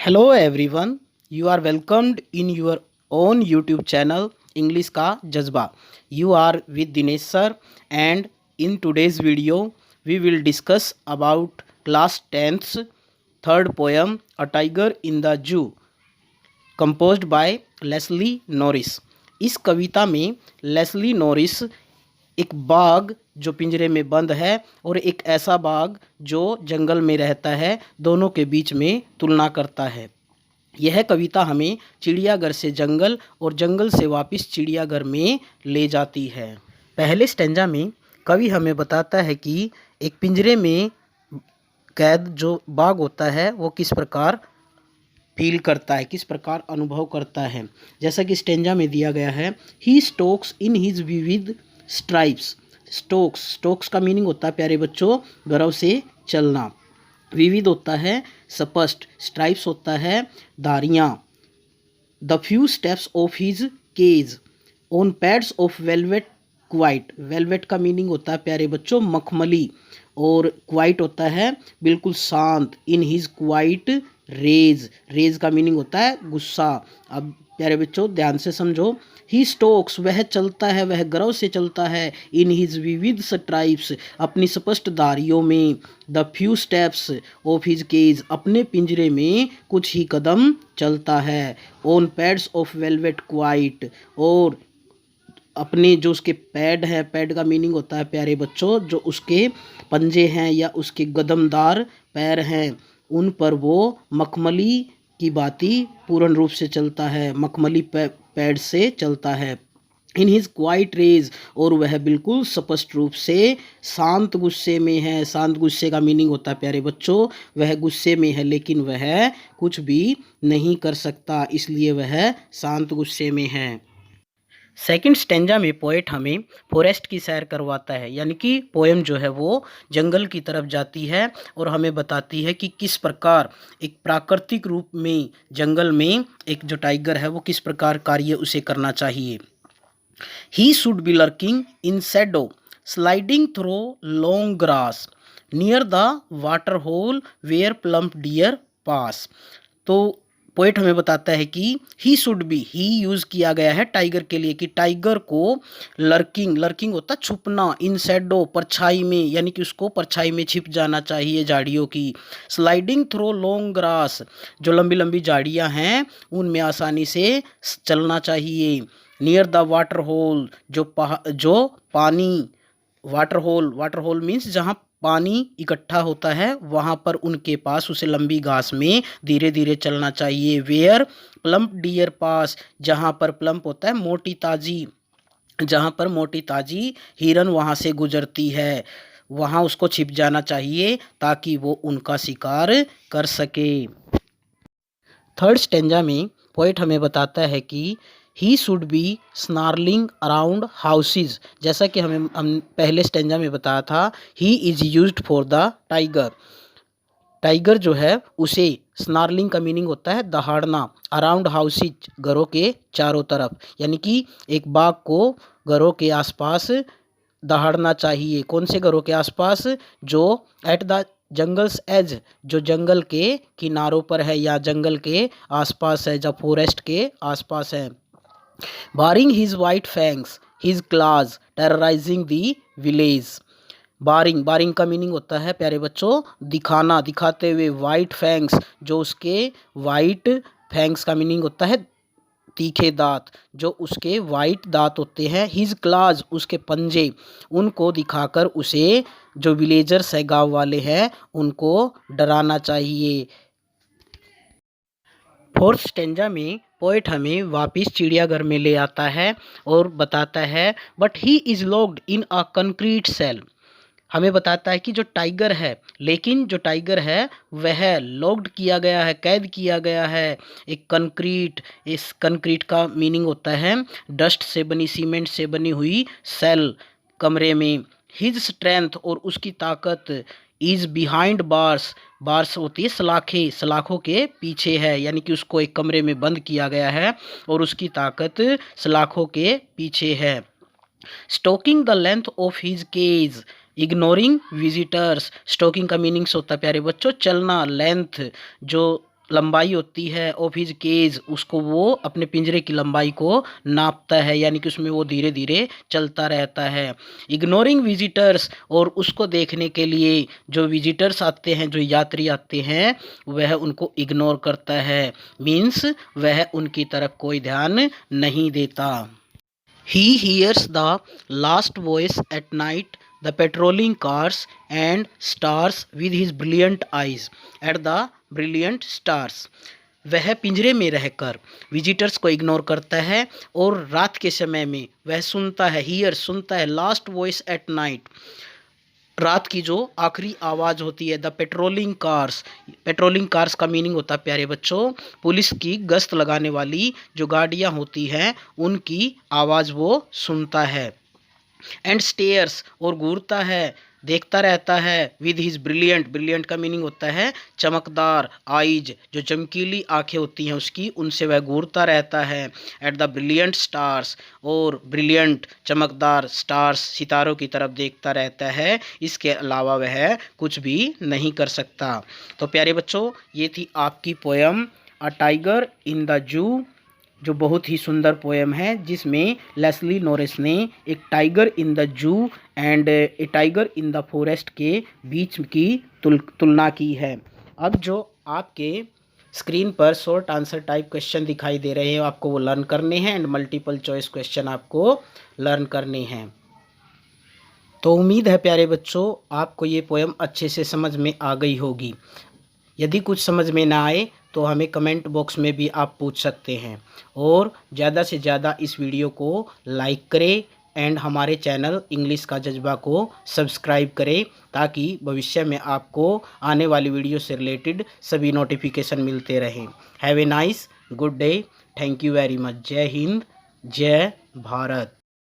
Hello everyone, you are welcomed in your own YouTube channel English का जज्बा. You are with Dinesh sir and in today's video we will discuss about class 10th third poem A Tiger in the Zoo composed by Leslie Norris. इस कविता में Leslie Norris एक बाघ जो पिंजरे में बंद है और एक ऐसा बाघ जो जंगल में रहता है, दोनों के बीच में तुलना करता है. यह कविता हमें चिड़ियाघर से जंगल और जंगल से वापस चिड़ियाघर में ले जाती है. पहले स्टेंजा में कवि हमें बताता है कि एक पिंजरे में कैद जो बाघ होता है वो किस प्रकार फील करता है, किस प्रकार अनुभव करता है. जैसा कि स्टेंजा में दिया गया है, ही स्टोक्स इन हिज विविध स्ट्राइप्स. स्टोक्स का मीनिंग होता है प्यारे बच्चों गौरव से चलना. विविध होता है स्पष्ट, स्ट्राइप्स होता है धारियाँ. The few steps of his cage on pads of velvet quiet. Velvet का मीनिंग होता है प्यारे बच्चों मखमली और क्वाइट होता है बिल्कुल शांत. इन हिज क्वाइट रेज का मीनिंग होता है गुस्सा. अब प्यारे बच्चों ध्यान से समझो. ही स्टोक्स वह चलता है, वह गर्व से चलता है. इन हिज विविध स्ट्राइप्स अपनी स्पष्ट धारियों में. The few steps of his cage अपने पिंजरे में कुछ ही कदम चलता है. On pads of velvet quiet और अपने जो उसके पैड है, पैड का मीनिंग होता है प्यारे बच्चों जो उसके पंजे हैं या उसके कदमदार पैर हैं, उन पर वो मखमली की भांति पूर्ण रूप से चलता है, मखमली पैड से चलता है. इन हिज क्वाइट रेज और वह बिल्कुल स्पष्ट रूप से शांत गुस्से में है. शांत गुस्से का मीनिंग होता है प्यारे बच्चों वह गुस्से में है लेकिन वह कुछ भी नहीं कर सकता, इसलिए वह शांत गुस्से में है. सेकंड स्टेंजा में पोएट हमें फॉरेस्ट की सैर करवाता है, यानी कि पोएम जो है वो जंगल की तरफ जाती है और हमें बताती है कि किस प्रकार एक प्राकृतिक रूप में जंगल में एक जो टाइगर है वो किस प्रकार कार्य उसे करना चाहिए. He should be lurking in shadow sliding through long grass near the water hole where plump deer pass. तो पोएट हमें बताता है कि he should be, he use किया गया है टाइगर के लिए कि टाइगर को लर्किंग होता छुपना, इन शैडो परछाई में, यानी कि उसको परछाई में छिप जाना चाहिए झाड़ियों की. स्लाइडिंग थ्रो लॉन्ग ग्रास जो लंबी लंबी झाड़ियाँ हैं उनमें आसानी से चलना चाहिए. नियर द वाटर होल जो पानी, वाटर होल मीन्स जहाँ पानी इकट्ठा होता है वहाँ पर उनके पास उसे लंबी घास में धीरे धीरे चलना चाहिए. वेयर प्लम्प डियर पास जहाँ पर प्लम्प होता है मोटी ताजी, जहाँ पर मोटी ताजी हिरन वहाँ से गुजरती है वहाँ उसको छिप जाना चाहिए ताकि वो उनका शिकार कर सके. थर्ड स्टेंजा में पोएट हमें बताता है कि he should B snarling around houses. जैसा कि हम पहले स्टेंजा में बताया था, he is used for the tiger. Tiger जो है उसे स्नार्लिंग का मीनिंग होता है दहाड़ना. अराउंड हाउसेज घरों के चारों तरफ, यानी कि एक बाघ को घरों के आसपास दहाड़ना चाहिए. कौन से घरों के आसपास? जो एट द जंगल्स एज जो जंगल के किनारों पर है या जंगल के आसपास है, जब फॉरेस्ट के आसपास है. Baring his white fangs his claws terrorizing the village. Baring का मीनिंग होता है प्यारे बच्चों दिखाना, दिखाते हुए. वाइट फैंग्स जो उसके वाइट फैंग्स का मीनिंग होता है तीखे दांत, जो उसके वाइट दांत होते हैं. हिज क्लाज उसके पंजे, उनको दिखाकर उसे जो विलेजर्स है गांव वाले हैं उनको डराना चाहिए. फोर्थ स्टेंजा में पोएट हमें वापस चिड़ियाघर में ले आता है और बताता है but he is locked in a concrete cell. हमें बताता है कि जो टाइगर है, लेकिन जो टाइगर है वह लॉक्ड किया गया है, कैद किया गया है एक कंक्रीट. इस कंक्रीट का मीनिंग होता है डस्ट से बनी, सीमेंट से बनी हुई सेल, कमरे में. हिज स्ट्रेंथ और उसकी ताकत इज़ बिहाइंड बार्स होती है सलाखों के पीछे है, यानी कि उसको एक कमरे में बंद किया गया है और उसकी ताकत सलाखों के पीछे है. Stalking the length of his cage ignoring visitors. Stalking का मीनिंग्स होता है प्यारे बच्चों चलना, लेंथ जो लंबाई होती है ऑफ हिज केज, उसको वो अपने पिंजरे की लंबाई को नापता है, यानी कि उसमें वो धीरे धीरे चलता रहता है। इग्नोरिंग विजिटर्स, और उसको देखने के लिए जो विजिटर्स आते हैं, जो यात्री आते हैं, वह उनको इग्नोर करता है, मीन्स वह उनकी तरफ कोई ध्यान नहीं देता। He hears the last voice at night, the patrolling cars and stars with his brilliant eyes at the brilliant stars. वह पिंजरे में रहकर विजिटर्स को इग्नोर करता है और रात के समय में वह सुनता है, हियर सुनता है, लास्ट वॉइस एट नाइट, रात की जो आखिरी आवाज़ होती है, the patrolling cars. Patrolling cars का मीनिंग होता है प्यारे बच्चों, पुलिस की गश्त लगाने वाली जो गाड़ियाँ होती हैं उनकी आवाज़ वो सुनता है। एंड स्टेयर्स, और घूरता है, देखता रहता है, विद हिज ब्रिलियंट, ब्रिलियंट का मीनिंग होता है चमकदार, आइज जो चमकीली आंखें होती हैं उसकी, उनसे वह घूरता रहता है। एट द ब्रिलियंट स्टार्स, और ब्रिलियंट चमकदार स्टार्स सितारों की तरफ देखता रहता है, इसके अलावा वह कुछ भी नहीं कर सकता। तो प्यारे बच्चों, ये थी आपकी poem a tiger in the zoo, जो बहुत ही सुंदर पोएम है, जिसमें लेस्ली नॉरिस ने एक tiger in the zoo and A tiger in the forest के बीच की तुलना की है। अब जो आपके स्क्रीन पर शॉर्ट आंसर टाइप क्वेश्चन दिखाई दे रहे हैं, आपको वो लर्न करने हैं, एंड मल्टीपल चॉइस क्वेश्चन आपको लर्न करने हैं। तो उम्मीद है प्यारे बच्चों आपको ये पोएम अच्छे से समझ में आ गई होगी। यदि कुछ समझ में ना आए तो हमें कमेंट बॉक्स में भी आप पूछ सकते हैं, और ज़्यादा से ज़्यादा इस वीडियो को लाइक करें एंड हमारे चैनल इंग्लिश का जज्बा को सब्सक्राइब करें, ताकि भविष्य में आपको आने वाली वीडियो से रिलेटेड सभी नोटिफिकेशन मिलते रहें। Have a nice good day, thank you very much. जय हिंद, जय भारत।